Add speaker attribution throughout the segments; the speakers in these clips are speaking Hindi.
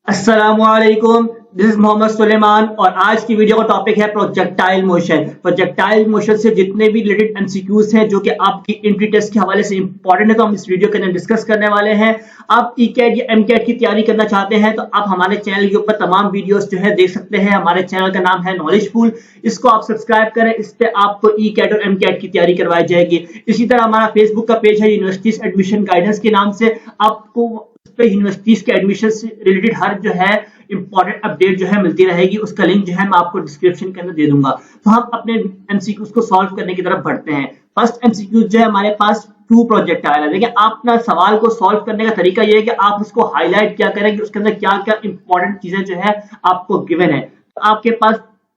Speaker 1: अस्सलामुअलैकुम, दिस इज मोहम्मद सुलेमान और आज की वीडियो का टॉपिक है प्रोजेक्टाइल मोशन। प्रोजेक्टाइल मोशन से जितने भी रिलेटेड एमसीक्यूज हैं जो कि आपकी एंट्री टेस्ट के हवाले से इंपॉर्टेंट है, तो हम इस वीडियो के अंदर डिस्कस करने वाले हैं। आप ईकैट या एमकैट की तैयारी करना चाहते हैं तो आप हमारे चैनल के ऊपर तमाम वीडियोस जो है देख सकते हैं। हमारे चैनल का नाम है नॉलेज पूल, इसको आप सब्सक्राइब करें। इस पे आपको ईकैट और एमकैट की तैयारी करवाई जाएगी। इसी तरह हमारा फेसबुक का पेज है यूनिवर्सिटीज एडमिशन गाइडेंस के नाम से, आपको पे यूनिवर्सिटीज के एडमिशन से रिलेटेड हर जो है इंपॉर्टेंट अपडेट जो है मिलती रहेगी। उसका लिंक जो है मैं आपको डिस्क्रिप्शन के अंदर दे दूंगा। तो हम अपने एमसीक्यूज को सॉल्व करने की तरफ बढ़ते हैं। फर्स्ट एमसीक्यूज जो है हमारे पास टू प्रोजेक्टाइल है। देखिए, अपना सवाल को सॉल्व करने का तरीका यह है कि आप उसको हाईलाइट क्या करें कि उसके अंदर क्या क्या इंपॉर्टेंट चीजें जो है आपको गिवन है। तो आपके पास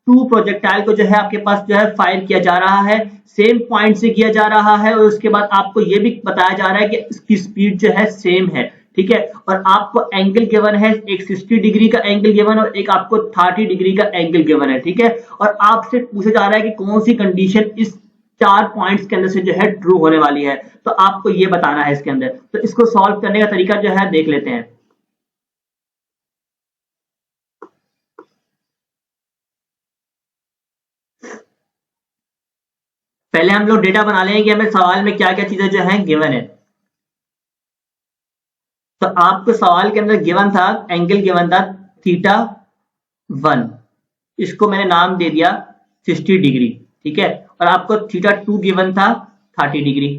Speaker 1: टू प्रोजेक्टाइल को जो है आपके पास जो है फायर किया जा रहा है, सेम पॉइंट से किया जा रहा है और उसके बाद आपको यह भी बताया जा रहा है कि इसकी स्पीड जो है सेम है। ठीक है, और आपको एंगल गिवन है, एक 60 डिग्री का एंगल गिवन और एक आपको 30 डिग्री का एंगल गिवन है। ठीक है, और आपसे पूछा जा रहा है कि कौन सी कंडीशन इस चार पॉइंट्स के अंदर से जो है ट्रू होने वाली है, तो आपको ये बताना है इसके अंदर। तो इसको सॉल्व करने का तरीका जो है देख लेते हैं। पहले हम लोग डेटा बना लेंगे कि हमें सवाल में क्या क्या चीजें जो है गिवन है। तो आपको सवाल के अंदर गिवन था, एंगल गिवन था θ1, इसको मैंने नाम दे दिया 60 डिग्री। ठीक है, और आपको θ2 गिवन था 30 डिग्री।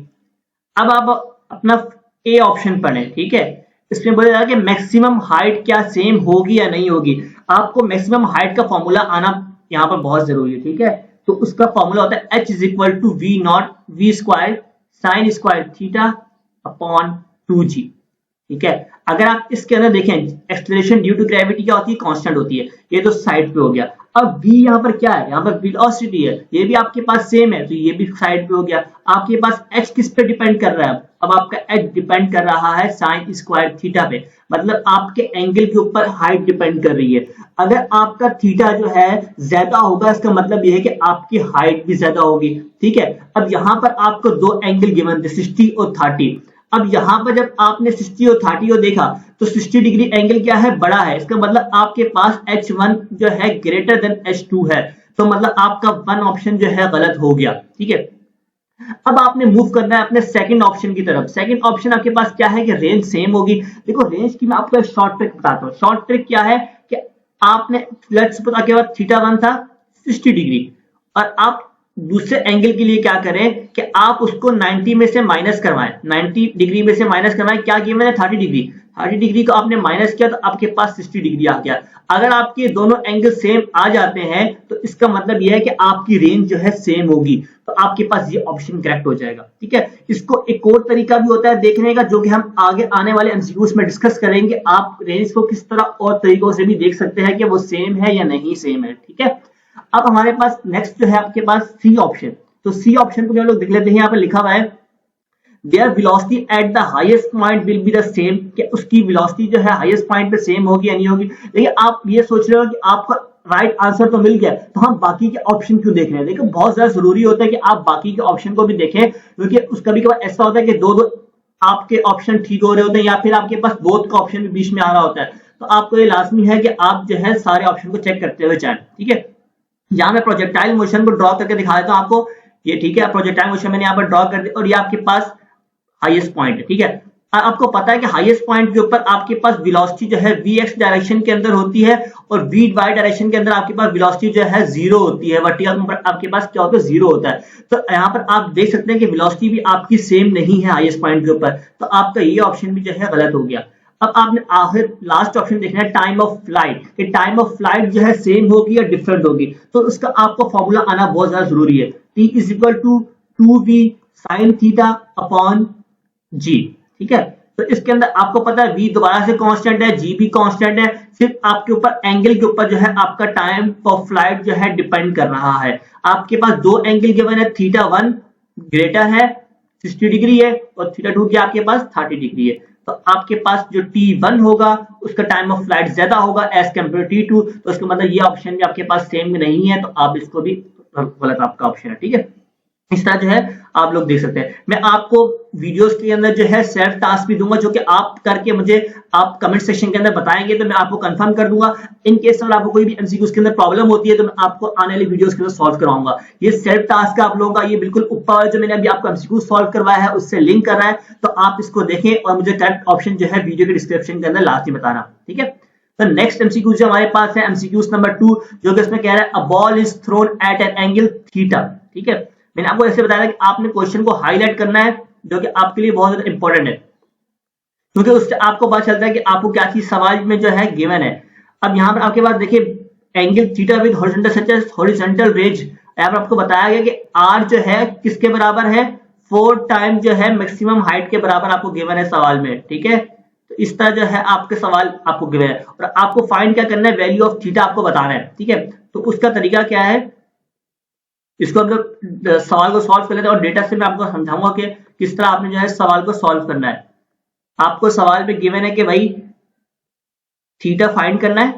Speaker 1: अब आप अपना ए ऑप्शन पढ़ें। ठीक है, इसमें बोला जा रहा है कि मैक्सिमम हाइट क्या सेम होगी या नहीं होगी। आपको मैक्सिमम हाइट का फॉर्मूला आना यहाँ पर बहुत जरूरी है। ठीक है, तो उसका फॉर्मूला होता है h is equal to V naught V square sine square theta upon 2g। ठीक है, अगर आप इसके अंदर देखें एक्सेलरेशन ड्यू टू ग्रेविटी क्या होती है, कांस्टेंट होती है। ये तो साइड पे हो गया। अब v यहाँ पर क्या है, यहाँ पर वेलोसिटी है, ये भी आपके पास सेम है तो ये भी साइड पे हो गया। आपके पास h किस पे डिपेंड कर रहा है, अब आपका h डिपेंड कर रहा है साइन स्क्वायर थीटा पे, मतलब आपके एंगल के ऊपर हाइट डिपेंड कर रही है। अगर आपका थीटा जो है ज्यादा होगा, इसका मतलब यह है कि आपकी हाइट भी ज्यादा होगी। ठीक है, अब यहाँ पर आपको दो एंगल गिवन थे 60 और 30। अब यहां पर जब आपने 60 और 30 को देखा तो 60 डिग्री एंगल क्या है, बड़ा है। इसका मतलब आपके पास H1 जो है ग्रेटर देन H2 है, तो मतलब आपका वन ऑप्शन जो है गलत हो गया। ठीक है, अब आपने मूव करना है अपने सेकंड ऑप्शन की तरफ। सेकंड ऑप्शन आपके पास क्या है कि रेंज सेम होगी। देखो, रेंज की मैं आपको एक शॉर्ट ट्रिक बताता हूँ। शॉर्ट ट्रिक क्या है कि आपने लेट्स सपोज आपके पास θ1 था 60 डिग्री और आप दूसरे एंगल के लिए क्या करें कि आप उसको 90 में से माइनस करवाएं, 90 डिग्री में से माइनस करवाएं। क्या गिवन है 30 डिग्री, 30 डिग्री को आपने माइनस किया तो आपके पास 60 डिग्री आ गया। अगर आपके दोनों एंगल सेम आ जाते हैं तो इसका मतलब यह है कि आपकी रेंज जो है सेम होगी, तो आपके पास ये ऑप्शन करेक्ट हो जाएगा। ठीक है, इसको एक और तरीका भी होता है देखने का, जो कि हम आगे आने वाले एमसीक्यूज में डिस्कस करेंगे। आप रेंज को किस तरह और तरीकों से भी देख सकते हैं कि वो सेम है या नहीं सेम है। ठीक है, अब हमारे पास नेक्स्ट जो है आपके पास सी ऑप्शन। तो सी ऑप्शन को जो लोग देख लेते हैं, यहाँ पर लिखा हुआ है there velocity at the highest point will be the same, कि उसकी वेलोसिटी जो है हाईएस्ट पॉइंट पे सेम होगी या नहीं होगी। देखिए, आप ये सोच रहे हो कि आपका राइट आंसर तो मिल गया, तो हम बाकी के ऑप्शन क्यों देख रहे हैं। देखिए, बहुत ज्यादा जरूरी होता है कि आप बाकी के ऑप्शन को भी देखें, क्योंकि उसका भी ऐसा होता है कि दो दो आपके ऑप्शन ठीक हो रहे होते हैं या फिर आपके पास बोथ का ऑप्शन भी बीच में आ रहा होता है। तो आपको ये लाजमी है कि आप जो है सारे ऑप्शन को चेक करते हुए जाएं। ठीक है, यहाँ मैं प्रोजेक्टाइल मोशन को ड्रॉ करके दिखा देता हूँ आपको। ये ठीक है, प्रोजेक्टाइल मोशन मैंने यहाँ पर ड्रॉ कर दिया और ये आपके पास हाईएस्ट पॉइंट है। ठीक है, आपको पता है कि हाईएस्ट पॉइंट के ऊपर आपके पास वेलोसिटी जो है vx डायरेक्शन के अंदर होती है और vy डायरेक्शन के अंदर आपके पास वेलोसिटी जो है जीरो होती है। वर्टिकल पर आपके पास क्या होता है, जीरो होता है। तो यहाँ पर आप देख सकते हैं कि वेलोसिटी भी आपकी सेम नहीं है हाईएस्ट पॉइंट के ऊपर, तो आपका ये ऑप्शन भी जो है गलत हो गया। अब आपने आखिर लास्ट ऑप्शन देखना है टाइम ऑफ फ्लाइट, कि टाइम ऑफ फ्लाइट जो है सेम होगी या डिफरेंट होगी। तो उसका आपको फॉर्मूला आना बहुत ज्यादा जरूरी है। T is equal to 2v sine theta upon g। ठीक है, तो इसके अंदर आपको पता है v दोबारा से कांस्टेंट है, g भी कांस्टेंट है। सिर्फ आपके ऊपर एंगल के ऊपर जो है आपका टाइम ऑफ फ्लाइट जो है डिपेंड कर रहा है। आपके पास दो एंगल गिवन है, θ1 ग्रेटर है 60 डिग्री है और θ2 क्या आपके पास 30 डिग्री है। तो आपके पास जो T1 होगा उसका टाइम ऑफ फ्लाइट ज्यादा होगा एज कम्पेयर T2, तो उसका मतलब ये ऑप्शन भी आपके पास सेम नहीं है, तो आप इसको भी गलत आपका ऑप्शन है। ठीक है, इस तरह जो है आप लोग देख सकते हैं। मैं आपको वीडियोस के अंदर जो है सेल्फ टास्क भी दूंगा, जो कि आप करके मुझे आप कमेंट सेक्शन के अंदर बताएंगे तो मैं आपको कंफर्म कर दूंगा। इन केस अगर आपको कोई भी एमसीक्यूज के अंदर प्रॉब्लम होती है तो मैं आपको आने वाली वीडियोस के अंदर सॉल्व करवाऊंगा। ये सेल्फ टास्क आप लोगों का ये बिल्कुल ऊपर वाला जो मैंने अभी आपको एमसीक्यू सॉल्व करवाया है उससे लिंक कर रहा है, तो आप इसको देखें और मुझे करेक्ट ऑप्शन जो है वीडियो के डिस्क्रिप्शन के अंदर लास्ट में बताना, ठीक है। तो नेक्स्ट एमसीक्यू जो हमारे पास है एमसीक्यू नंबर 2, जो कि इसमें कह रहा है a ball is thrown at an angle theta, ठीक है। मैंने आपको ऐसे बताया था कि आपने क्वेश्चन को हाईलाइट करना है, जो कि आपके लिए बहुत ज्यादा इंपॉर्टेंट है, क्योंकि उससे आपको पता चलता है कि आपको क्या चीज सवाल में जो है गिवन है। अब यहाँ पर आपके पास देखिए angle theta with horizontal such as horizontal range, यहाँ पर आपको बताया गया कि आर जो है किसके बराबर है, 4 टाइम जो है मैक्सिमम हाइट के बराबर आपको गिवन है सवाल में, ठीक है। तो इस तरह जो है आपके सवाल आपको गिवन है और आपको फाइंड क्या करना है, वैल्यू ऑफ थीटा आपको बताना है, ठीक है। तो उसका तरीका क्या है, इसको हम लोग सवाल को सॉल्व कर लेते हैं और डेटा से मैं आपको समझाऊंगा कि किस तरह आपने जो है सवाल को सॉल्व करना है। आपको सवाल में गिवन है कि भाई थीटा फाइंड करना है,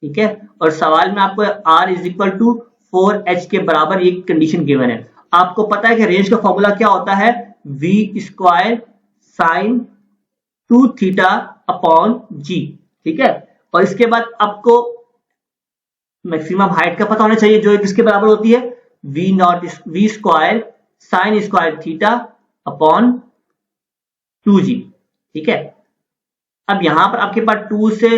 Speaker 1: ठीक है, और सवाल में आपको r is equal to 4h के बराबर ये कंडीशन गिवन है। आपको पता है कि रेंज का फॉर्मूला क्या होता है, v square sine 2 theta upon g, ठीक है। और इसके बाद आपको मैक्सिमम हाइट का पता होना चाहिए, जो किसके बराबर होती है, v square sine square theta upon 2g, ठीक है। अब यहां पर आपके पास 2 से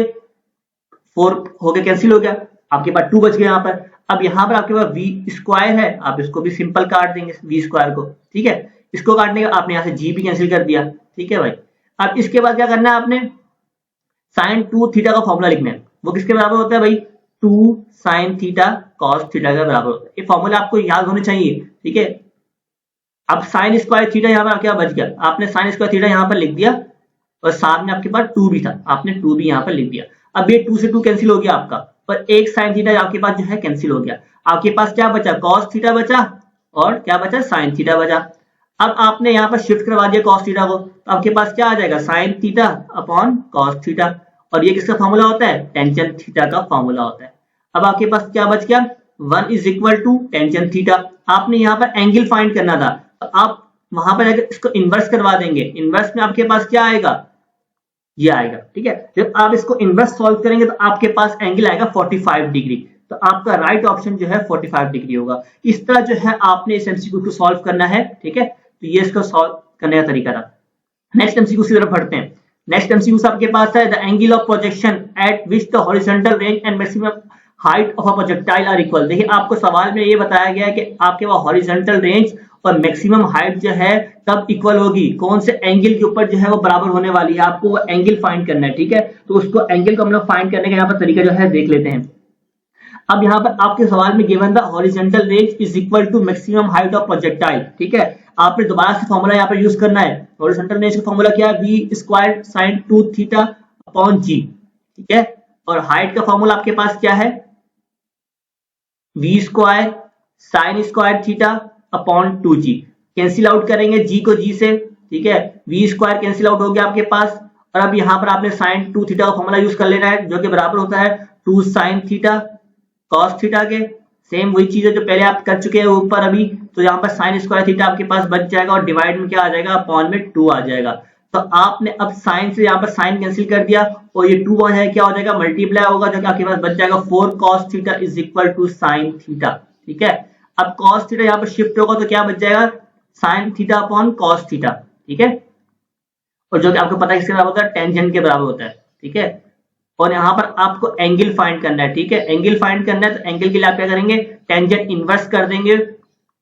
Speaker 1: 4 हो गया, कैंसिल हो गया, आपके पास 2 बच गया यहाँ पर। अब यहाँ पर आपके पास v स्क्वायर है, आप इसको भी सिंपल काट देंगे v स्क्वायर को, ठीक है। इसको काटने का आपने यहाँ से g भी कैंसिल कर दिया, ठीक है भाई। अब इसके बाद क्या करना है, आपने साइन 2 थीटा का फॉर्मूला लिखना है, वो किसके बराबर होता है भाई, 2 साइन थीटा कॉस थीटा के बराबर होता है। ये फॉर्मूला आपको याद होने चाहिए, ठीक है। अब साइन स्क्वायर थीटा यहाँ पर क्या बच गया, आपने साइन स्क्वायर थीटा यहाँ पर लिख दिया और साथ में आपके पास 2 भी था, आपने 2 भी यहाँ पर लिख दिया। अब ये 2 से 2 कैंसिल हो गया आपका और एक साइन थीटा आपके पास जो है कैंसिल हो गया। आपके पास क्या बचा, कॉस थीटा बचा और क्या बचा, साइन थीटा बचा। अब आपने यहाँ पर शिफ्ट करवा दिया कॉस थीटा को, तो आपके पास क्या आ जाएगा, sign theta upon cos theta, और ये किसका फॉर्मूला होता है, टेंजेंट थीटा का फॉर्मूला होता है। अब आपके पास क्या बच गया, 1 is equal to tangent theta. आपने यहाँ पर एंगल फाइंड करना था, तो आप वहां पर अगर इसको इन्वर्स करवा देंगे, इन्वर्स में आपके पास क्या आएगा, ये आएगा, ठीक है। जब आप इसको इन्वर्स सॉल्व करेंगे तो आपके पास एंगल आएगा 45 डिग्री, तो आपका राइट ऑप्शन जो है 45 डिग्री होगा। इस तरह जो है आपने इस एमसीक्यू को सॉल्व करना है, ठीक है। तो ये इसको सॉल्व करने का तरीका था। नेक्स्ट एमसीक्यू की तरफ बढ़ते हैं। नेक्स्ट एमसीक्यू आपके पास है the angle of projection at which the horizontal range and maximum height of a projectile are equal. देखिए आपको सवाल में ये बताया गया है कि आपके पास हॉरिजॉन्टल रेंज और मैक्सिमम हाइट जो है तब इक्वल होगी, कौन से एंगल के ऊपर जो है वो बराबर होने वाली है, आपको वो एंगल फाइंड करना है, ठीक है। तो उसको एंगल को हम लोग फाइंड करने का यहाँ पर तरीका जो है देख लेते हैं। अब यहाँ पर आपके सवाल में given the horizontal range is equal to maximum height of projectile, ठीक है। आपने दोबारा से फॉर्मूला यहाँ पर यूज करना है। हॉरिजॉन्टल रेंज का फॉर्मूला क्या है, v square sine 2 theta upon g, ठीक है। और हाइट का फॉर्मूला आपके पास क्या है, v square sine square theta upon 2g। Cancel out करेंगे g को g से, ठीक है। v स्क्वायर कैंसिल आउट हो गया आपके पास, और अब यहाँ पर आपने साइन 2 थीटा का फॉर्मूला यूज कर लेना है, जो कि बराबर होता है 2 साइन थीटा कॉस थीटा के। सेम वही चीज है जो पहले आप कर चुके हैं ऊपर अभी। तो यहाँ पर साइन स्क्वायर थीटा आपके पास बच जाएगा और डिवाइड में क्या आ जाएगा, अपॉन में 2 आ जाएगा। तो आपने अब साइन से यहाँ पर साइन कैंसिल कर दिया और ये 2 आ जाएगा, क्या हो जाएगा, मल्टीप्लाई होगा, जो कि आपके पास बच जाएगा 4 cos theta is equal to sine theta, ठीक है। अब कॉस थीटा यहाँ पर शिफ्ट होगा तो क्या बच जाएगा, sign theta upon cos theta, ठीक है। और जो कि आपको पता है किसके बराबर होता है, टेंजेंट के बराबर होता है, ठीक है। और यहाँ पर आपको एंगल फाइंड करना है, ठीक है। एंगल फाइंड करना है तो एंगल के लिए आप क्या करेंगे, टेंजेंट इनवर्स कर देंगे।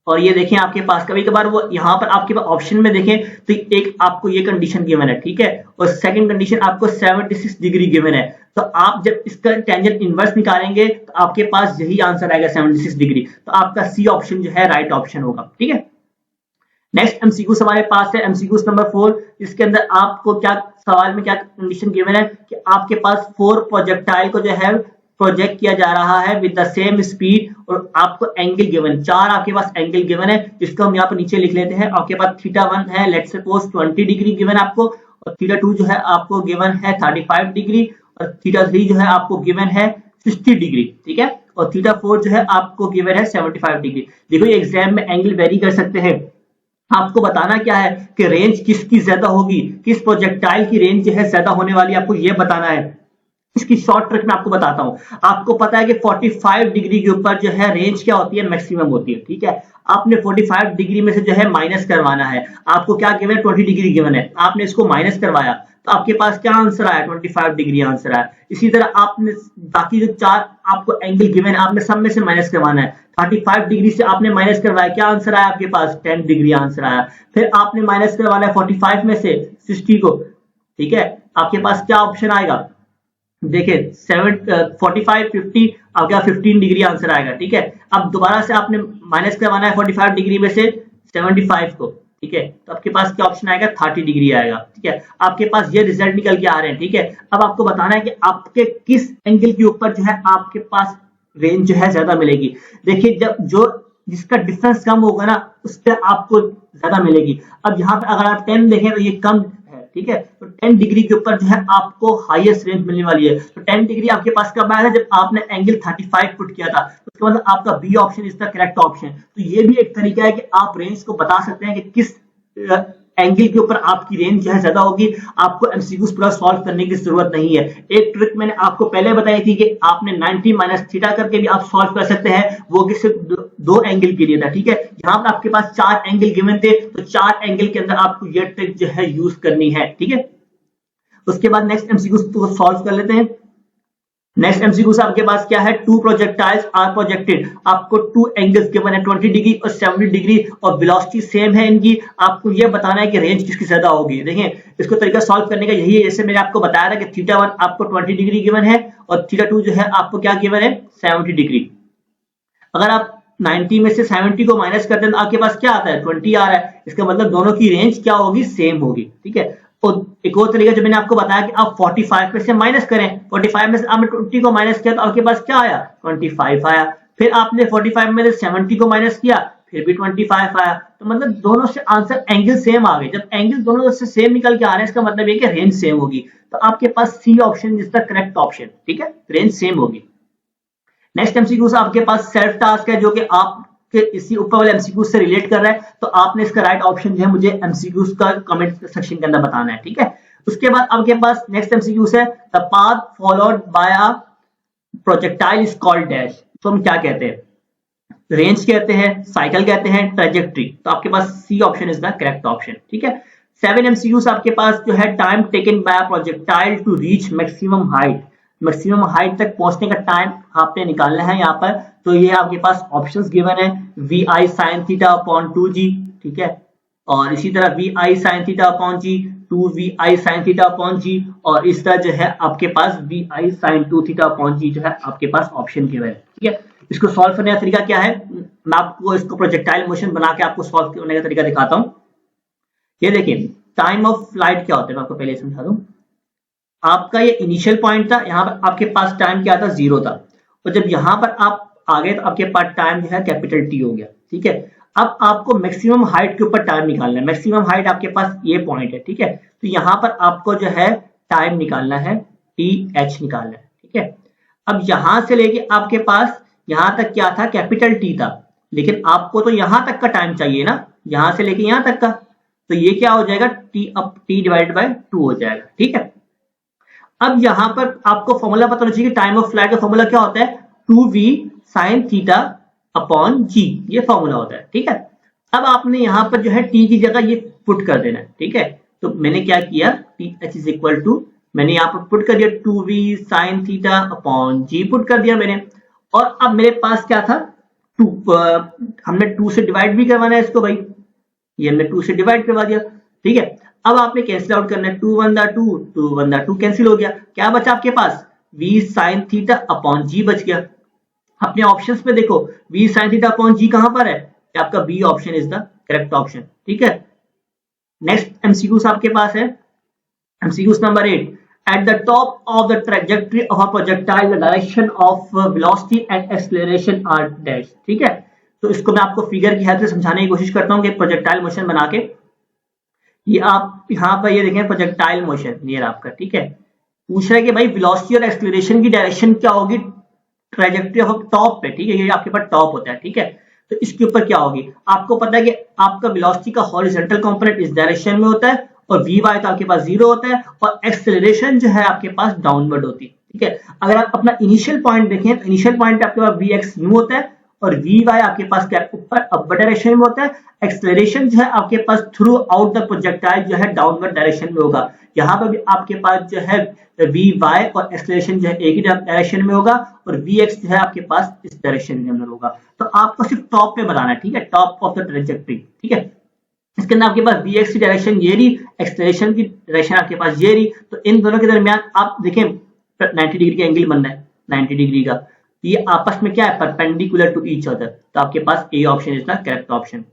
Speaker 1: और ये देखें आपके पास कभी कभार वो यहाँ पर आपके पास ऑप्शन में देखें तो एक आपको ये कंडीशन गिवन है, ठीक है। और सेकंड कंडीशन आपको 76 डिग्री गिवन है। तो आप जब इसका टेंजेंट इनवर्स निकालेंगे तो आपके पास यही आंसर आएगा 76 डिग्री। तो आपका सी ऑप्शन जो है राइट ऑप्शन होगा, ठीक है। नेक्स्ट एमसीक्यू हमारे पास है एमसीक्यू नंबर 4। इसके अंदर आपको क्या सवाल में क्या कंडीशन गिवन है कि आपके पास 4 प्रोजेक्टाइल को जो है प्रोजेक्ट किया जा रहा है विद द सेम स्पीड, और आपको एंगल गिवन, 4 आपके पास एंगल गिवन है, जिसको हम यहाँ पर नीचे लिख लेते हैं। आपके पास थीटा 1 है, लेट्स सपोज 20 डिग्री गिवन आपको, और थीटा 2 जो है आपको गिवन है 35 डिग्री, और थीटा 3 जो है आपको गिवन है 60 डिग्री, ठीक है। और थीटा 4 जो है आपको गिवन है 75 डिग्री। देखो ये एग्जाम में एंगल वेरी कर सकते हैं, आपको बताना क्या है कि रेंज किसकी ज्यादा होगी, किस प्रोजेक्टाइल की रेंज जो है ज्यादा होने वाली है, आपको ये बताना है। इसकी शॉर्ट ट्रिक मैं आपको बताता हूं। आपको पता है कि 45 डिग्री के ऊपर जो है रेंज क्या होती है, मैक्सिमम होती है, ठीक है। आपने 45 डिग्री में से जो है माइनस करवाना है। आपको क्या गिवन है, 20 डिग्री गिवन है, आपने इसको माइनस करवाया तो आपके पास क्या आंसर आया, 25 डिग्री आंसर आया। इसी तरह आपने बाकी जो चार आपको एंगल गिवन है, आपने सब में से माइनस करवाना है। 35 डिग्री से आपने माइनस करवाया, क्या आंसर आया आपके पास, 10 डिग्री आंसर आया। फिर आपने माइनस करवाना है 45 में से 60 को, ठीक है। आपके पास क्या ऑप्शन आएगा, देखिए 45 50, आपके पास 15 डिग्री आंसर आएगा, ठीक है। अब दोबारा से आपने माइनस करवाना है 45 डिग्री में से 75 को, ठीक है। तो आपके पास क्या ऑप्शन आएगा, 30 डिग्री आएगा, ठीक है। आपके पास ये रिजल्ट निकल के आ रहे हैं, ठीक है। अब आपको बताना है कि आपके किस एंगल के ऊपर जो है आपके पास रेंज जो है ज्यादा मिलेगी। देखिए जब जो जिसका डिफरेंस कम होगा ना, उस पर आपको ज्यादा मिलेगी। अब यहाँ पे अगर आप 10 देखें तो ये कम है, ठीक है। तो 10 डिग्री के ऊपर जो है आपको हाईएस्ट रेंज मिलने वाली है। तो 10 डिग्री आपके पास कब आया था, जब आपने एंगल 35 पुट किया था। तो उसका मतलब आपका B option is the correct option. तो ये भी एक तरीका है कि आप रेंज को बता सकते हैं कि किस एंगल के ऊपर आपकी रेंज जो है ज्यादा होगी। आपको एमसीक्यूज पूरा सॉल्व करने की जरूरत नहीं है। एक ट्रिक मैंने आपको पहले बताई थी कि आपने 90 माइनस थीटा करके भी आप सॉल्व कर सकते हैं, वो कि सिर्फ दो एंगल के लिए था, ठीक है। यहाँ पर आपके पास 4 एंगल गिवन थे, तो 4 एंगल के अंदर आपको ये ट्रिक जो है यूज करनी है, ठीक है। उसके बाद नेक्स्ट एमसीक्यूज को सॉल्व कर लेते हैं। नेक्स्ट एमसीक्यू से आपके पास क्या है, टू प्रोजेक्टाइल्स आर प्रोजेक्टेड। आपको टू एंगल्स गिवन है, 20 डिग्री और 70 डिग्री, और वेलोसिटी सेम है इनकी। आपको ये बताना है कि रेंज किसकी ज्यादा होगी। देखिए इसको तरीका सॉल्व करने का यही है, जैसे मैंने आपको बताया था कि थीटा 1 आपको 20 डिग्री गिवन है और थीटा 2 जो है आपको क्या गिवन है, 70 डिग्री। अगर आप 90 में से 70 को माइनस करते हैं तो आपके पास क्या आता है, 20 आ रहा है। इसका मतलब दोनों की रेंज क्या होगी, सेम होगी, ठीक है। और एक और तरीका जो मैंने आपको बताया कि आप 45 में से माइनस करें, 45 में से आपने 20 को माइनस किया तो आपके पास क्या आया, 25 आया। फिर आपने 45 में से 70 को माइनस किया, फिर भी 25 आया। तो मतलब दोनों से आंसर एंगल सेम आ गए। जब एंगल दोनों से सेम निकल के आ रहे हैं, इसका मतलब ये कि रेंज सेम होगी। तो आपके पास C option is the correct option, ठीक है, रेंज सेम होगी। नेक्स्ट एमसीक्यू से आपके पास सेल्फ टास्क है, जो कि आपके इसी ऊपर वाले एमसीक्यू से रिलेट कर रहा है। तो आपने इसका राइट ऑप्शन जो है मुझे एमसीक्यू का कमेंट सेक्शन के अंदर बताना है, ठीक है। उसके बाद आपके पास नेक्स्ट एमसीक्यू है, the path followed by a projectile is called dash. तो हम क्या कहते हैं, रेंज कहते हैं, साइकिल कहते हैं, ट्रेजेक्ट्री। तो आपके पास C option is the correct option, ठीक है। 7 एमसीक्यूज आपके पास जो है, time taken by projectile to reach maximum height. Maximum height तक पहुंचने का टाइम आपने निकालना है यहाँ पर। तो ये आपके पास ऑप्शंस गिवन है, v i sine theta upon 2g, ठीक है। और इसी तरह v i sine theta upon g, 2 v i sine theta upon g, और इस तरह जो है आपके पास v i sine 2 theta upon g जो है आपके पास ऑप्शन गिवन है, ठीक है। इसको सॉल्व करने का तरीका क्या है, मैं आपको इसको प्रोजेक्टाइल मोशन बना के आपको सॉल्व करने का तरीका दिखाता हूँ। ये देखिए टाइम ऑफ फ्लाइट क्या होता है, मैं आपको पहले समझा दूं। आपका ये इनिशियल पॉइंट था, यहाँ पर आपके पास टाइम क्या था, 0 था। और जब यहाँ पर आप आ गए तो आपके पास टाइम जो है कैपिटल टी हो गया, ठीक है। अब आपको मैक्सिमम हाइट के ऊपर टाइम निकालना है। मैक्सिमम हाइट आपके पास ये पॉइंट है, ठीक है। तो यहाँ पर आपको जो है टाइम निकालना है, टी एच निकालना है, ठीक है। अब यहां से लेके आपके पास यहां तक क्या था, कैपिटल टी था, लेकिन आपको तो यहां तक का टाइम चाहिए ना, यहां से लेके यहां तक का। तो ये क्या हो जाएगा, T up T divide by 2 हो जाएगा, ठीक है। अब यहां पर आपको फॉर्मूला पता होना चाहिए कि टाइम ऑफ फ्लाइट का फॉर्मूला क्या होता है, 2v sin थीटा अपॉन जी, ये फॉर्मूला होता है, ठीक है। अब आपने यहां पर जो है t की जगह ये पुट कर देना है, ठीक है। तो मैंने क्या किया, T H is equal to, मैंने यहाँ पर पुट कर दिया 2v sin theta upon G put कर दिया मैंने। और अब मेरे पास क्या था, 2, हमने 2 से डिवाइड भी करवाना है इसको भाई, ये हमने 2 से डिवाइड करवा दिया, ठीक है। अब आपने कैंसिल आउट करना है, 2 1 2, 2 1 2 कैंसिल हो गया। क्या बचा आपके पास, v sin theta upon G बच गया। अपने ऑप्शंस में देखो, v sin theta upon G कहां पर है, आपका B option is the correct option, ठीक है। नेक्स्ट एमसीक्यू आपके पास है, MCQ number 8, at the top of the trajectory of a projectile the direction of velocity and acceleration are dash, ठीक है। तो इसको मैं आपको फिगर की हेल्प से समझाने की कोशिश करता हूं कि प्रोजेक्टाइल मोशन बना के। ये आप यहाँ पर ये देखें प्रोजेक्टाइल मोशन, ये आपका, ठीक है। पूछ रहा है कि भाई वेलोसिटी और एक्सीलरेशन की डायरेक्शन क्या होगी ट्रैजेक्टरी ऑफ टॉप पे, ठीक है। ये आपके पास टॉप होता है, ठीक है। तो इसके ऊपर क्या होगी, आपको पता है कि आपका वेलोसिटी का हॉरिजॉन्टल कंपोनेंट इस डायरेक्शन में होता है और वी वाई तो आपके पास जीरो होता है और एक्सेलरेशन जो है आपके पास डाउनवर्ड होती है। ठीक है, अगर आप अपना इनिशियल पॉइंट देखें तो इनिशियल पॉइंट पे आपके पास वी एक्स न्यू होता है और वी वाई आपके पास क्या ऊपर अपवर्ड डायरेक्शन में होता है। एक्सेलरेशन जो है आपके pass through out the projectile जो है डाउनवर्ड डायरेक्शन में होगा। यहाँ पर भी आपके पास जो है वी वाई और एक्सेलरेशन जो है एक ही डायरेक्शन में होगा और वी एक्स जो है आपके पास इस डायरेक्शन में अंदर होगा। तो आपको सिर्फ टॉप पे बनाना है, ठीक है, टॉप ऑफ द ट्रेजेक्टरी। ठीक है, इसके अंदर आपके पास वी एक्स की डायरेक्शन ये रही, एक्सेलरेशन की डायरेक्शन आपके पास ये रही, तो इन दोनों के दरमियान आप देखें 90 डिग्री का एंगल बन रहा है 90 डिग्री का, ये आपस में क्या है, परपेंडिकुलर टू ईच अदर। तो आपके पास A option is the correct option.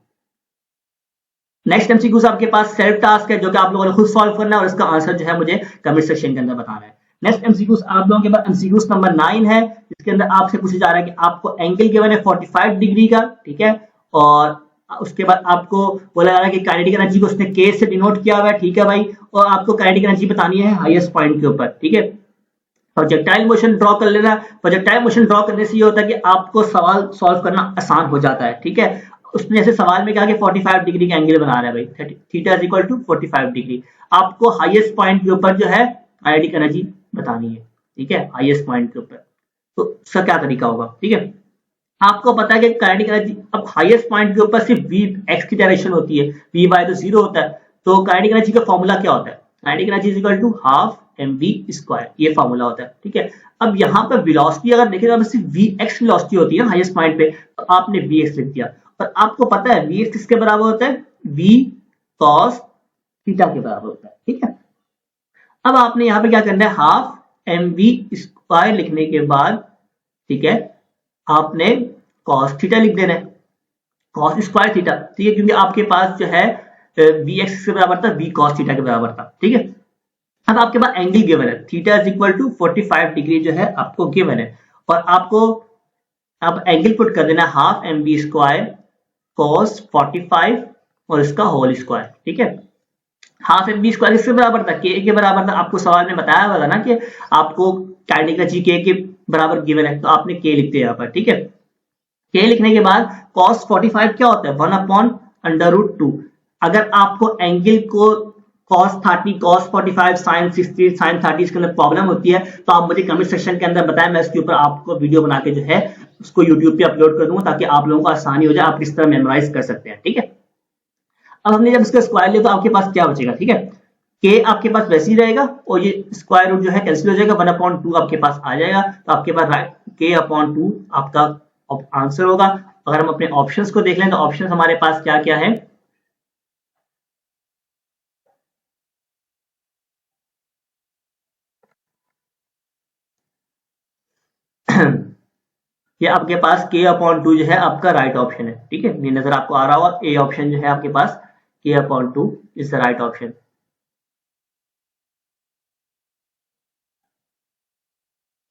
Speaker 1: Next MCQ आपके पास सेल्फ टास्क है जो कि आप लोगों ने खुद सॉल्व करना है और इसका आंसर जो है मुझे कमेंट सेक्शन के अंदर बताना है। नेक्स्ट एमसीक्यू आप लोगों के पास एमसीक्यू नंबर 9 है, इसके अंदर आपसे पूछा जा रहा है कि आपको एंगल गिवन है 45 डिग्री का, ठीक है, और उसके बाद आपको बोला जा रहा है कि काइनेटिक एनर्जी को उसने के से डिनोट किया हुआ है, ठीक है भाई, और आपको काइनेटिक एनर्जी बतानी है हाईएस्ट पॉइंट के ऊपर। ठीक है, प्रोजेक्टाइल मोशन ड्रॉ कर लेना। प्रोजेक्टाइल मोशन ड्रॉ करने से ये होता है कि आपको सवाल सॉल्व करना आसान हो जाता है। ठीक है, उसने जैसे सवाल में कहा कि 45 डिग्री का एंगल बना रहा है भाई, theta is equal to 45 degree, आपको हाईएस्ट पॉइंट के ऊपर जो है काइनेटिक एनर्जी बतानी है। ठीक है, हाईएस्ट पॉइंट के ऊपर, तो उसका क्या तरीका होगा। ठीक है, आपको पता है कि काइनेटिक एनर्जी अब हाईएस्ट पॉइंट के ऊपर सिर्फ वी एक्स की डायरेक्शन होती है, वी वाई तो जीरो होता है, तो काइनेटिक एनर्जी का फॉर्मूला क्या होता है, kinetic energy is equal to half mv square, ये फॉर्मूला होता है। ठीक है, अब यहाँ पर वेलोसिटी अगर देखें तो सिर्फ वी एक्स वेलोसिटी होती है ना हाईएस्ट पॉइंट पे, तो आपने वी एक्स लिख दिया और आपको पता है वी एक्स किसके बराबर होता है, वी कॉस थीटा के बराबर होता है। ठीक है, अब आपने यहाँ पे क्या करना है, हाफ mv स्क्वायर लिखने के बाद, ठीक है, आपने कॉस थीटा लिख देना है, कॉस स्क्वायर थीटा। ठीक है, क्योंकि आपके पास जो है वी एक्स के बराबर था, वी कॉस थीटा के बराबर था। ठीक है, अब आपके पास एंगल गिवन है, theta is equal to 45 degree जो है आपको गिवन है और आपको आप एंगल पुट कर देना half M B square cos 45 और इसका होल स्क्वायर। ठीक है, हाफ एम बी स्क्वायर किसके बराबर था, के के बराबर था। आपको सवाल में बताया हुआ था ना कि आपको काइनेटिक एनर्जी के बराबर गिवन है, तो आपने के लिख दिया यहाँ पर। ठीक है, के लिखने के बाद cos 45 क्या होता है, 1/√2। अगर आपको एंगल को cos 30, cos 45, sin 60, sin 30 इसके अंदर प्रॉब्लम होती है तो आप मुझे कमेंट सेक्शन के अंदर बताएं, मैं इसके ऊपर आपको वीडियो बना के जो है उसको यूट्यूब पे अपलोड कर दूंगा ताकि आप लोगों को आसानी हो जाए, आप इस तरह मेमोराइज कर सकते हैं। ठीक है, अब हमने जब इसका स्क्वायर लिया तो आपके पास क्या बचेगा, ठीक है, के आपके पास वैसे ही रहेगा और ये स्क्वायर रूट जो है कैंसिल हो जाएगा, 1/2 आपके पास आ जाएगा, तो आपके पास k/2 आपका आंसर होगा। अगर हम अपने ऑप्शंस को देख लें तो ऑप्शंस हमारे पास क्या क्या है, ये आपके पास k/2 जो है आपका राइट ऑप्शन है। ठीक है, ये नजर आपको आ रहा होगा, ए ऑप्शन जो है आपके पास k/2 is the right option.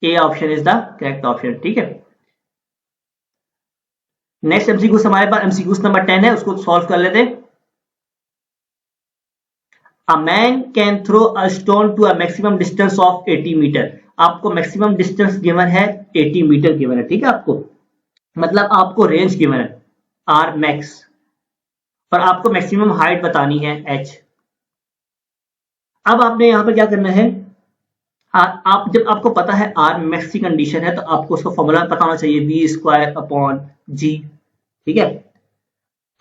Speaker 1: A option is the correct option. ठीक है, नेक्स्ट एमसीक्यू हमारे पास एमसीक्यू नंबर 10 है, उसको सॉल्व कर लेते हैं। A man can throw a stone to a maximum distance of 80 metre. आपको मैक्सिमम डिस्टेंस गिवन है 80 मीटर गिवन है। ठीक है, आपको मतलब आपको रेंज गिवन है आर मैक्स और आपको मैक्सिमम हाइट बतानी है h। अब आपने यहां पर क्या करना है, आप जब आपको पता है आर मैक्स की कंडीशन है तो आपको उसका फॉर्मूला पता होना चाहिए, v²/g। ठीक है,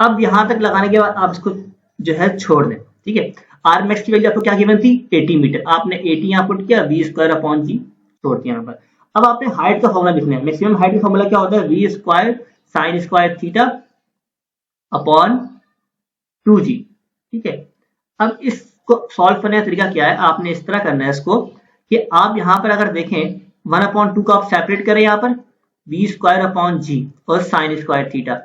Speaker 1: अब यहां तक लगाने के बाद आप इसको जो है छोड़ दें। ठीक है, आर मैक्स की वैल्यू आपको क्या गिवन थी, 80 मीटर, आपने 80 यहाँ पुट किया, v²/g छोड़ दिया यहाँ पर। अब आपने हाइट का फॉर्मूला लिखना है, मैक्सिमम हाइट का फॉर्मूला क्या होता है, v² sin² theta upon 2g। ठीक है, अब इसको सॉल्व करने का तरीका क्या है, आपने इस तरह करना है इसको कि आप यहाँ पर अगर देखें 1/2 को आप सेपरेट करें यहाँ पर v²/g और sin² थीटा,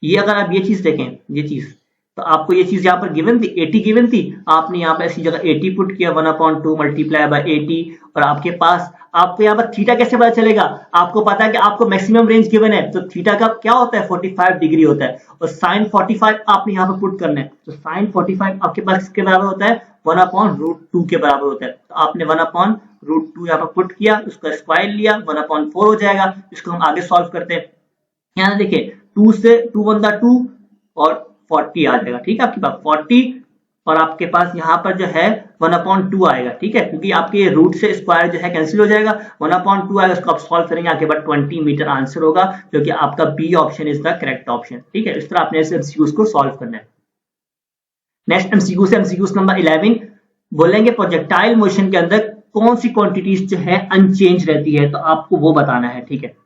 Speaker 1: ये अगर आप ये चीज देखें, ये चीज, तो आपको ये चीज यहाँ पर गिवन थी 80 गिवन थी, आपने यहाँ पर ऐसी जगह 80 पुट किया, 1/2 मल्टीप्लाई बाय 80 और आपके पास आपको यहाँ पर थीटा कैसे पता चलेगा, आपको पता है कि आपको मैक्सिमम रेंज गिवन है तो थीटा का क्या होता है 45 डिग्री होता है और sin 45 आपने यहाँ पर पुट करना है, तो sin 45 आपके पास किसके बराबर होता है, 1/√2 के बराबर होता है। तो आपने 1/√2 यहाँ पर पुट किया, उसका स्क्वायर लिया, 1/4 हो जाएगा। इसको हम आगे सॉल्व करते हैं। यहाँ देखिए 2 से 2 वन दा 2 और 40 आ जाएगा, ठीक है, आपके पास 40 और आपके पास यहाँ पर जो है 1/2 आएगा, ठीक है, क्योंकि आपके रूट से स्क्वायर जो है कैंसिल हो जाएगा, 1/2 आएगा, उसको आप सॉल्व करेंगे, आपके पास 20 मीटर आंसर होगा, जो कि आपका B option is the correct option, ठीक है। इस तरह आपने इस एमसीक्यूज को सॉल्व करना है। नेक्स्ट एमसीक्यू से एमसीक्यूज नंबर 11 बोलेंगे प्रोजेक्टाइल मोशन के अंदर कौन सी क्वांटिटीज जो है अनचेंज रहती है, तो आपको वो बताना है, ठीक है।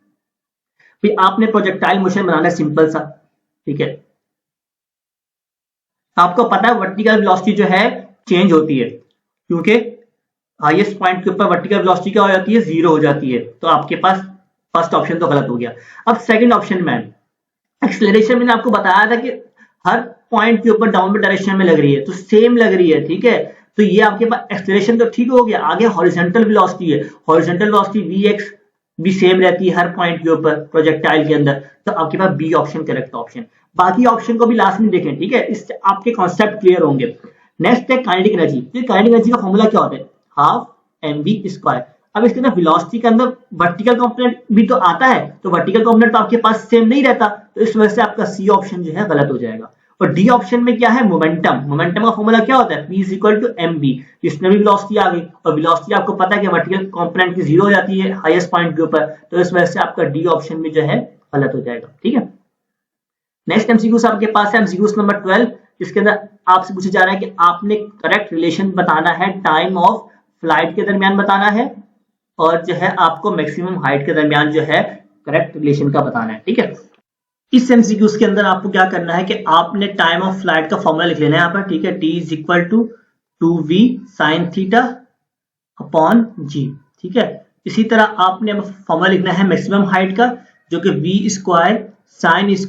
Speaker 1: फिर आपने प्रोजेक्टाइल मोशन बनाना है सिंपल सा, ठीक है। आपको पता है वर्टिकल वेलोसिटी जो है चेंज होती है, क्योंकि हाईएस्ट पॉइंट के ऊपर वर्टिकल वेलोसिटी क्या हो जाती है, 0 हो जाती है, तो आपके पास फर्स्ट ऑप्शन तो गलत हो गया। अब सेकंड ऑप्शन में एक्सेलरेशन मैंने आपको बताया था कि हर पॉइंट के ऊपर डाउनवर्ड डायरेक्शन में लग रही है, तो सेम लग रही है, ठीक है, तो ये आपके पास एक्सेलरेशन तो ठीक हो गया। आगे हॉरिजॉन्टल वेलोसिटी है, हॉरिजॉन्टल वेलोसिटी vx भी सेम रहती है हर पॉइंट के ऊपर प्रोजेक्टाइल के अंदर, तो आपके पास बी ऑप्शन करेक्ट ऑप्शन। बाकी ऑप्शन को भी लास्ट में देखें, ठीक है, इससे आपके कॉन्सेप्ट क्लियर होंगे। नेक्स्ट है काइनेटिक एनर्जी। तो काइनेटिक एनर्जी का फॉर्मूला क्या होता है, हाफ mv²। अब इसके अंदर वेलोसिटी के अंदर वर्टिकल कंपोनेंट भी तो आता है, तो वर्टिकल कंपोनेंट तो आपके पास सेम नहीं रहता, तो इस वजह से आपका सी ऑप्शन जो है गलत हो जाएगा। और डी ऑप्शन में क्या है, मोमेंटम। मोमेंटम का फॉर्मूला क्या होता है, P = mv। इसमें भी वेलोसिटी आ गई, और वेलोसिटी आपको पता है कि वर्टिकल कंपोनेंट की 0 हो जाती है हाईएस्ट पॉइंट के ऊपर, तो इस वजह से आपका डी ऑप्शन भी जो है गलत हो जाएगा, ठीक है। नेक्स्ट एमसीक्यूज आपके पास है एमसीक्यूज नंबर 12। इसके अंदर आपसे पूछा जा रहा है कि आपने करेक्ट रिलेशन बताना है, टाइम ऑफ फ्लाइट के दरमियान बताना है, और जो है आपको मैक्सिमम हाइट के दरमियान जो है करेक्ट रिलेशन का बताना है, ठीक है। इस एमसीक्यूज के अंदर आपको क्या करना है कि आपने टाइम ऑफ फ्लाइट का फॉर्मूला लिख लेना है यहाँ पर, ठीक है, T = 2v sin θ/g, ठीक है। इसी तरह आपने फॉर्मूला लिखना है मैक्सिमम हाइट का, जो कि v² sin²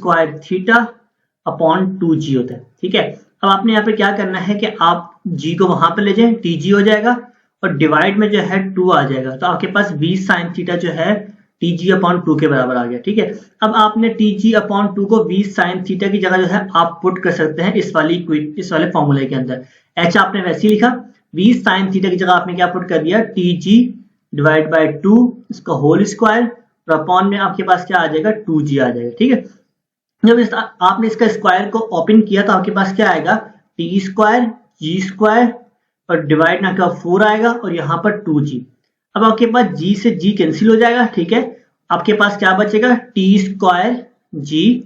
Speaker 1: θ/2g होता है, ठीक है। अब आपने यहाँ पे क्या करना है कि आप g को वहां पर ले जाएं, tg हो जाएगा, और डिवाइड में जो है 2 आ जाएगा, तो आपके पास v sin θ जो है tg/2 के बराबर आ गया, ठीक है। अब आपने tg/2 को v sin θ की जगह जो है आप पुट कर सकते हैं इस वाले फॉर्मूले के अंदर। h आपने वैसे ही लिखा, v sin θ की जगह आपने क्या पुट कर दिया, tg/2 इसका होल स्क्वायर, और अपॉन में आपके पास क्या आ जाएगा, 2g आ जाएगा, ठीक है। जब आपने इसका स्क्वायर को ओपन किया तो आपके पास क्या आएगा, t² g² और डिवाइड ना 4 आएगा, और यहाँ पर 2g। अब आपके पास g से g कैंसिल हो जाएगा, ठीक है। आपके पास क्या बचेगा, t² g,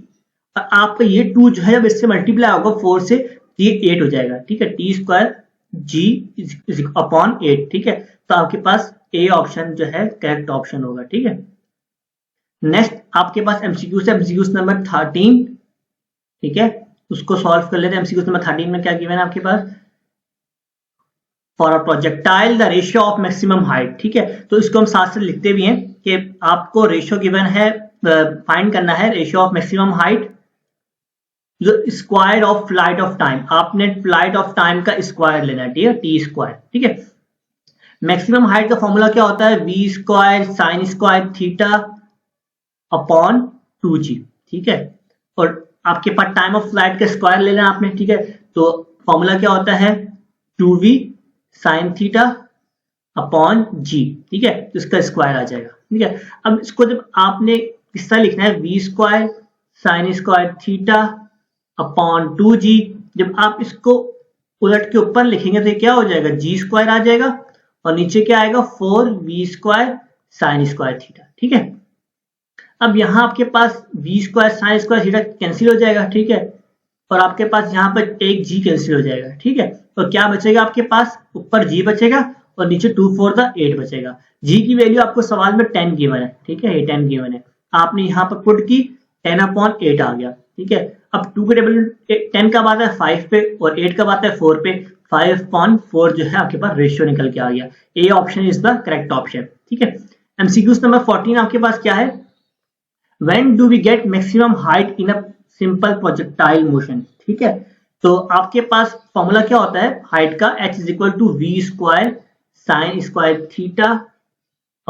Speaker 1: और आपका ये 2 जो है जब इससे मल्टीप्लाई होगा 4 से, ये 8 हो जाएगा, ठीक है, t² g/8, ठीक है। तो आपके पास ए ऑप्शन जो है करेक्ट ऑप्शन होगा, ठीक है। नेक्स्ट आपके पास एमसीक्यू से एमसीक्यूज नंबर 13, ठीक है, उसको सॉल्व कर लेते हैं। एमसीक्यूज नंबर 13 में क्या गिवन है आपके पास, for a projectile the ratio of maximum height, ठीक है। तो इसको हम साथ से लिखते भी हैं कि आपको रेशियो गिवन है, फाइंड करना है रेशियो ऑफ मैक्सिमम हाइट, जो square of flight of time, आपने फ्लाइट ऑफ टाइम का स्क्वायर लेना है, ठीक है, t², ठीक है। मैक्सिमम हाइट का फॉर्मूला क्या होता है, v² sin² θ/2g, ठीक है। और आपके पास टाइम ऑफ फ्लाइट का स्क्वायर लेना है आपने, ठीक है, तो फॉर्मूला क्या होता है, 2v sin θ/g, ठीक है, तो इसका स्क्वायर आ जाएगा, ठीक है। अब इसको जब आपने किस तरह लिखना है, v² sin² θ/2g, जब आप इसको उलट के ऊपर लिखेंगे तो क्या हो जाएगा, g² आ जाएगा, और नीचे क्या आएगा, 4v² sin² θ, ठीक है। अब यहाँ आपके पास v² sin² θ कैंसिल हो जाएगा, ठीक है, और आपके पास यहाँ पर एक g कैंसिल हो जाएगा, ठीक है। तो क्या बचेगा आपके पास, ऊपर g बचेगा और नीचे 2 4 8 बचेगा। g की वैल्यू आपको सवाल में 10 गिवन है, ठीक है, ये 10 गिवन है, आपने यहाँ पर पुट की 10/8 आ गया, ठीक है। अब 2 के टेबल 10 कब आता है 5 पे, और 8 कब आता है 4 पे, 5/4 जो है आपके पास रेशियो निकल के आ गया। A option is the correct option, ठीक है। एमसीक्यूज नंबर 14 आपके पास क्या है, when do we get maximum height in a simple projectile motion, ठीक है। तो आपके पास फॉर्मूला क्या होता है हाइट का, h = v² sin²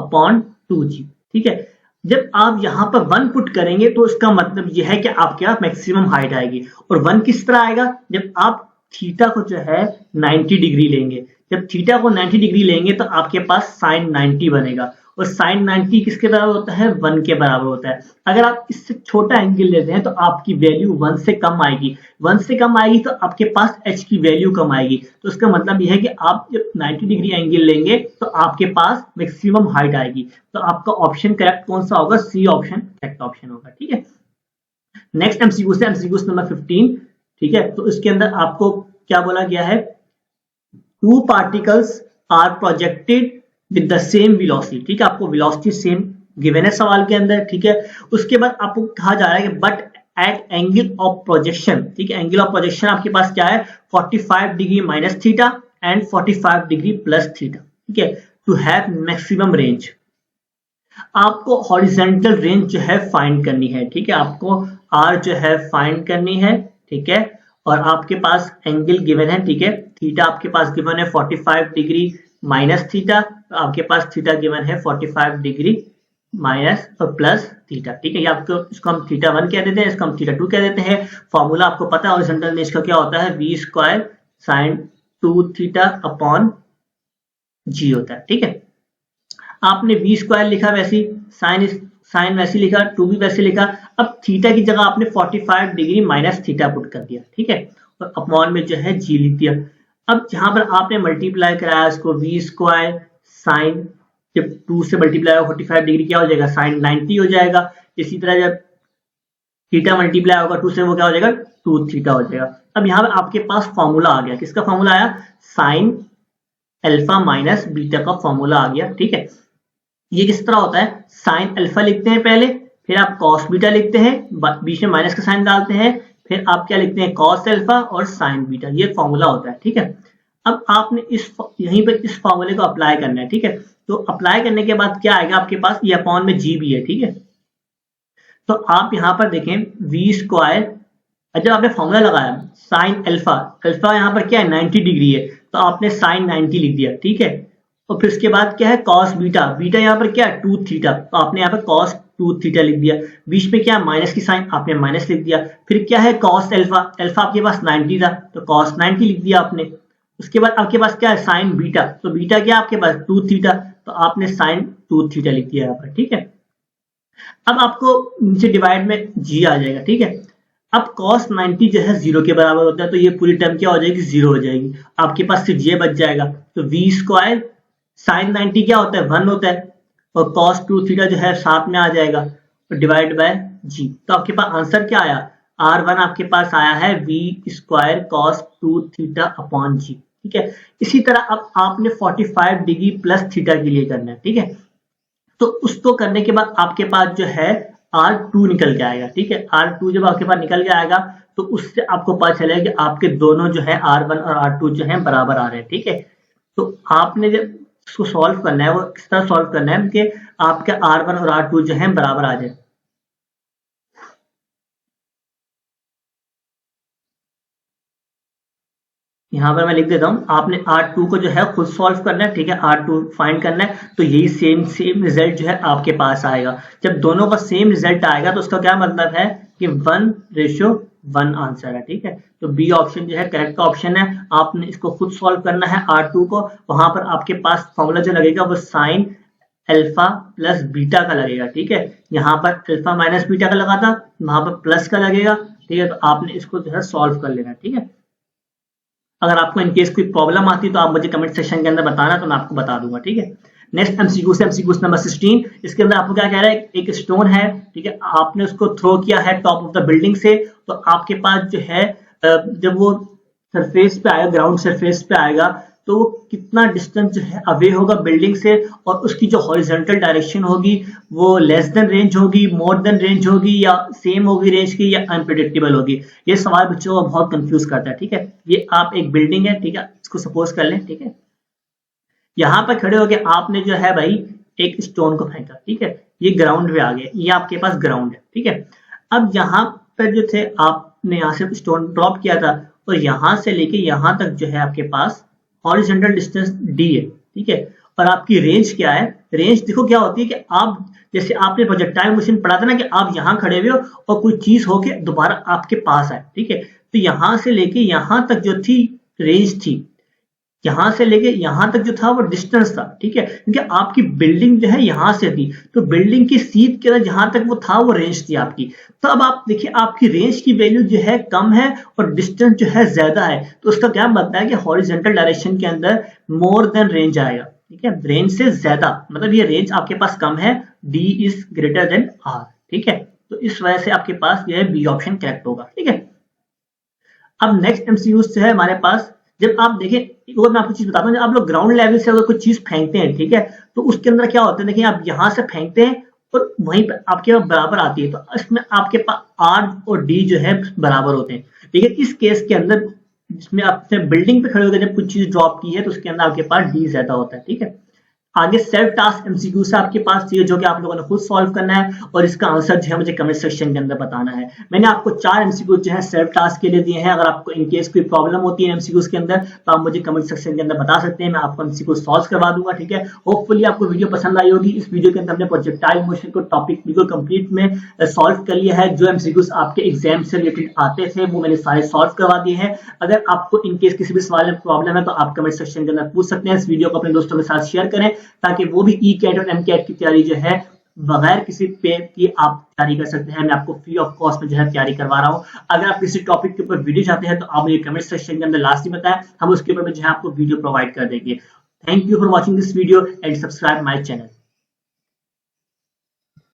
Speaker 1: θ/2g, ठीक है। जब आप यहाँ पर 1 पुट करेंगे तो इसका मतलब यह है कि आपके पास मैक्सिमम हाइट आएगी, और 1 किस तरह आएगा, जब आप थीटा को जो है 90 डिग्री लेंगे, जब थीटा को 90 डिग्री लेंगे तो आपके पास sin 90 बनेगा, और साइन 90 किसके बराबर होता है, 1 के बराबर होता है। अगर आप इससे छोटा एंगल लेते हैं तो आपकी वैल्यू 1 से कम आएगी, 1 से कम आएगी तो आपके पास h की वैल्यू कम आएगी। तो इसका मतलब यह है कि आप जब 90 डिग्री एंगल लेंगे तो आपके पास मैक्सिमम हाइट आएगी। तो आपका ऑप्शन करेक्ट कौन सा होगा, सी ऑप्शन करेक्ट ऑप्शन होगा। ठीक है, नेक्स्ट एमसीक्यू से एमसीक्यू नंबर 15। ठीक है, तो इसके अंदर आपको क्या बोला गया है, two particles are projected with the same velocity. ठीक है, आपको वेलोसिटी सेम गिवन है सवाल के अंदर। ठीक है, उसके बाद आपको कहा जा रहा है कि but at angle of projection. ठीक है, एंगल ऑफ प्रोजेक्शन आपके पास क्या है, 45 degree minus theta and 45 degree plus theta. ठीक है, टू हैव मैक्सिमम रेंज। आपको हॉरिजॉन्टल रेंज जो है फाइंड करनी है। ठीक है, आपको आर जो है फाइंड करनी है। ठीक है, और आपके पास एंगल गिवन है। ठीक है, थीटा आपके पास गिवन है 45 डिग्री माइनस थीटा, तो आपके पास थीटा गिवन है 45 डिग्री माइनस और प्लस थीटा। ठीक है, ये आपको इसको हम थीटा 1 कह देते हैं, इसको हम थीटा 2 कह देते हैं। फॉर्मूला आपको पता है हॉरिजॉन्टल रेंज का क्या होता है, v square sine 2 theta upon g होता है। ठीक है, आपने v स्क्वायर लिखा वैसी, साइन वैसे लिखा, 2 भी वैसे लिखा। अब थीटा की जगह आपने 45 डिग्री माइनस थीटा पुट कर दिया। ठीक है, और अपॉन में जो है g लिख दिया। अब जहां पर आपने मल्टीप्लाई कराया इसको v स्क्वायर साइन, जब 2 से मल्टीप्लाई होगा 45 डिग्री क्या हो जाएगा, साइन 90 हो जाएगा। इसी तरह जब थीटा मल्टीप्लाई होगा 2 से, वो क्या हो जाएगा, 2 थीटा हो जाएगा। अब यहाँ पर आपके पास फॉर्मूला आ गया, किसका फॉर्मूला आया, साइन अल्फा माइनस बीटा का फॉर्मूला आ गया। ठीक है, ये किस तरह होता है, साइन अल्फा लिखते हैं पहले, फिर आप कॉस बीटा लिखते हैं, बीच में माइनस का साइन डालते हैं, फिर आप क्या लिखते हैं, कॉस अल्फा और साइन बीटा। ये फॉर्मूला होता है। ठीक है, अब आपने यहीं पर इस फॉर्मूले को अप्लाई करना है। ठीक है, तो अप्लाई करने के बाद क्या आएगा आपके पास, ये अपॉन में जी भी है। ठीक है, तो आप यहां पर देखें वी स्क्वायर, जब आपने फॉर्मूला लगाया साइन अल्फा, अल्फा यहाँ पर क्या है 90 डिग्री है, तो आपने साइन 90 लिख दिया। ठीक है, और फिर उसके बाद क्या है कॉस बीटा, बीटा यहाँ पर क्या है 2 थीटा, तो आपने यहाँ पर कॉस 2 थीटा लिख दिया। बीच में क्या माइनस की साइन, आपने माइनस लिख दिया। फिर क्या है कॉस अल्फा, अल्फा आपके पास 90 था तो कॉस 90 लिख दिया आपने। उसके बाद आपके पास क्या है साइन बीटा, तो बीटा क्या आपके पास 2 थीटा, तो आपने साइन 2 थीटा लिख दिया यहाँ पर। ठीक है, अब आपको नीचे डिवाइड में जी आ जाएगा। ठीक है, अब cos 90 जो है 0 के बराबर होता है, तो ये पूरी टर्म क्या हो जाएगी, 0 हो जाएगी। आपके पास सिर्फ ये बच जाएगा, तो v स्क्वायर साइन 90 क्या होता है 1 होता है, और cos 2 थीटा जो है साथ में आ जाएगा, और डिवाइड बाय g। तो आपके पास आंसर क्या आया, R1 आपके पास आया है v square cos 2 theta upon g। ठीक है, इसी तरह अब आपने 45 डिग्री प्लस थीटा के लिए करना है। ठीक है, तो उसको करने के बाद आपके पास जो है R2 निकल के आएगा। ठीक है, R2 जब आपके पास निकल के आएगा तो उससे आपको पता चलेगा कि आपके दोनों जो है R1 और R2 जो है बराबर आ रहे हैं। ठीक है, तो आपने जब इसको सॉल्व करना है वो किस तरह सॉल्व करना है कि आपके R1 और R2 जो है बराबर आ जाए। यहाँ पर मैं लिख देता हूँ, आपने R2 को जो है खुद सॉल्व करना है। ठीक है, R2 फाइंड करना है, तो यही सेम रिजल्ट जो है आपके पास आएगा। जब दोनों का सेम रिजल्ट आएगा तो उसका क्या मतलब है कि 1:1 आंसर है। ठीक है, तो बी ऑप्शन जो है करेक्ट ऑप्शन है। आपने इसको खुद सॉल्व करना है R2 को, वहां पर आपके पास फॉर्मूला जो लगेगा वो साइन अल्फा प्लस बीटा का लगेगा। ठीक है, यहाँ पर अल्फा माइनस बीटा का लगा था, वहां पर प्लस का लगेगा। ठीक है, तो आपने इसको जो है सॉल्व कर लेना। ठीक है, अगर आपको इनकेस कोई प्रॉब्लम आती है तो आप मुझे कमेंट सेक्शन के अंदर बताना, तो मैं आपको बता दूंगा। ठीक है, नेक्स्ट एमसीक्यू से एमसीक्यू नंबर 16। इसके अंदर आपको क्या कह रहा है, एक स्टोन है। ठीक है, आपने उसको थ्रो किया है टॉप ऑफ द बिल्डिंग से, तो आपके पास जो है जब वो सरफेस पे आएगा, ग्राउंड सरफेस पे आएगा, तो वो कितना डिस्टेंस जो है अवे होगा बिल्डिंग से, और उसकी जो हॉरिजॉन्टल डायरेक्शन होगी वो लेस देन रेंज होगी, मोर देन रेंज होगी, या सेम होगी रेंज की, या अनप्रेडिक्टेबल होगी। ये सवाल बच्चों को बहुत कंफ्यूज करता है। ठीक है, ये आप एक बिल्डिंग है, ठीक है, इसको सपोज कर लें। ठीक है, यहाँ पर खड़े होके आपने जो है भाई एक स्टोन को फेंका। ठीक है, ये ग्राउंड पे आ गया, ये आपके पास ग्राउंड है। ठीक है, अब यहाँ पर जो थे आपने यहाँ से स्टोन ड्रॉप किया था, और यहाँ से लेके यहाँ तक जो है आपके पास हॉरिजॉन्टल डिस्टेंस d है। ठीक है, और आपकी रेंज क्या है, रेंज देखो क्या होती है कि आप जैसे आपने प्रोजेक्टाइल मशीन पढ़ा था ना कि आप यहाँ खड़े हुए हो और कोई चीज होके दोबारा आपके पास आए। ठीक है, तो यहाँ से लेके यहाँ तक जो थी रेंज थी, यहां से लेके यहां तक जो था वो डिस्टेंस था, ठीक है, क्योंकि आपकी बिल्डिंग जो है यहां से थी, तो बिल्डिंग की सीध के अंदर जहां तक वो था वो रेंज थी आपकी। तो अब आप देखिए आपकी रेंज की वैल्यू जो है कम है और डिस्टेंस जो है ज्यादा है, तो उसका क्या बनता है कि हॉरिजॉन्टल डायरेक्शन के अंदर मोर देन रेंज आएगा, ठीक है, रेंज से ज्यादा, मतलब ये रेंज आपके पास कम है, D is greater than R, ठीक है, तो इस वजह से आपके पास यह बी ऑप्शन करेक्ट होगा, ठीक है। अब नेक्स्ट एमसीक्यू से है हमारे पास, जब आप देखें एक और मैं आपको चीज बताता हूँ, जब आप लोग ग्राउंड लेवल से अगर कोई चीज फेंकते हैं, ठीक है, तो उसके अंदर क्या होता है, देखिए आप यहां से फेंकते हैं और वहीं पर आपके पास बराबर आती है, तो इसमें आपके पास आर और डी जो है बराबर होते हैं, ठीक है। इस केस के अंदर जिसमें आपने बिल्डिंग पे खड़े होकर जब कुछ चीज ड्रॉप की है तो उसके अंदर आपके पास डी ज्यादा होता है, ठीक है। आगे सेल्फ टास्क एमसीक्यू से आपके पास चाहिए जो कि आप लोगों ने खुद सॉल्व करना है और इसका आंसर जो है मुझे कमेंट सेक्शन के अंदर बताना है। मैंने आपको 4 एमसीक्यू जो है सेल्फ टास्क के लिए दिए हैं, अगर आपको इन केस कोई प्रॉब्लम होती है एमसीक्यूज के अंदर तो आप मुझे कमेंट सेक्शन के अंदर बता सकते हैं, मैं आपको एमसीक्यू सॉल्व करवा दूंगा, ठीक है। होपफुली आपको वीडियो पसंद आई होगी। इस वीडियो के अंदर हमने प्रोजेक्टाइल मोशन को टॉपिक बिल्कुल कंप्लीट में सॉल्व कर लिया है, जो एमसीक्यूज आपके एग्जाम से रिलेटेड आते थे वो मैंने सारे सॉल्व करवा दिए हैं। अगर आपको इन केस किसी भी सवाल में प्रॉब्लम है तो आप कमेंट सेक्शन के अंदर पूछ सकते हैं। इस वीडियो को अपने दोस्तों के साथ शेयर करें ताकि वो भी ई कैट और एम कैट की तैयारी जो है बगैर किसी पे की आप तैयारी कर सकते हैं। मैं आपको फ्री ऑफ कॉस्ट में जो है तैयारी करवा रहा हूं। अगर आप किसी टॉपिक के ऊपर वीडियो चाहते हैं तो आप मुझे कमेंट सेक्शन के अंदर लास्ट में बताएं, हम उसके ऊपर जो है आपको वीडियो प्रोवाइड कर देंगे। Thank you for watching this video and subscribe my channel.